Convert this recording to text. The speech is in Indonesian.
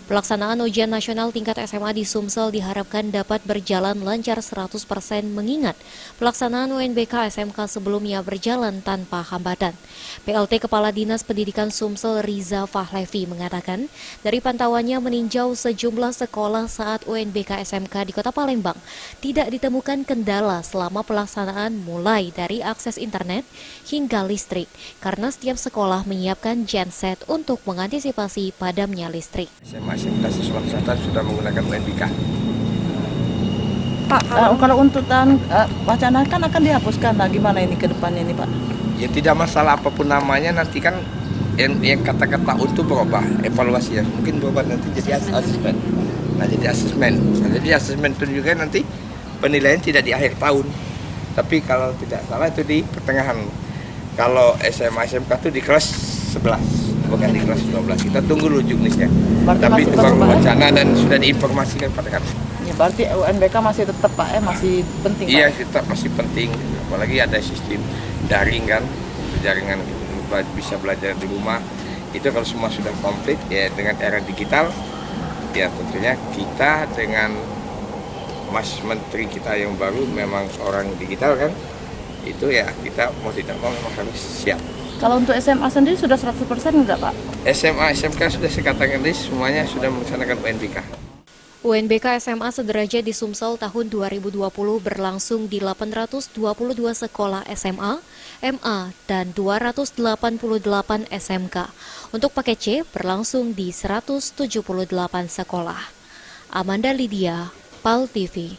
Pelaksanaan ujian nasional tingkat SMA di Sumsel diharapkan dapat berjalan lancar 100% mengingat pelaksanaan UNBK SMK sebelumnya berjalan tanpa hambatan. PLT Kepala Dinas Pendidikan Sumsel Riza Fahlevi mengatakan, dari pantauannya meninjau sejumlah sekolah saat UNBK SMK di Kota Palembang, tidak ditemukan kendala selama pelaksanaan mulai dari akses internet hingga listrik, karena setiap sekolah menyiapkan genset untuk mengantisipasi padamnya listrik. SMA siswa kesehatan sudah menggunakan UNBK. Pak, kalau untuk wacana kan akan dihapuskan, nah gimana ini ke depannya ini Pak? Ya tidak masalah apapun namanya, nanti kan yang kata-kata untuk berubah, evaluasi ya. Mungkin berubah nanti jadi asesmen. Nah jadi asesmen. Nah, jadi asesmen itu juga nanti penilaian tidak di akhir tahun. Tapi kalau tidak salah itu di pertengahan. Kalau SMA SMK itu di kelas 11. Bukan di kelas 12, kita tunggu dulu juknisnya. Tapi itu baru wacana dan sudah diinformasikan pada kami. Ya, berarti UNBK masih tetap Pak, masih penting Iya, Pak? tetap masih penting. Apalagi ada sistem daring kan, jaringan bisa belajar di rumah. Itu kalau semua sudah komplit ya dengan era digital, ya tentunya kita dengan Mas Menteri kita yang baru memang orang digital kan, itu ya kita mau tidak mau memang harus siap. Kalau untuk SMA sendiri sudah 100% enggak Pak? SMA, SMK sudah saya katakan tadi semuanya sudah melaksanakan UNBK. UNBK SMA sederajat di Sumsel tahun 2020 berlangsung di 822 sekolah SMA, MA, dan 288 SMK. Untuk paket C berlangsung di 178 sekolah. Amanda Lydia, PAL TV.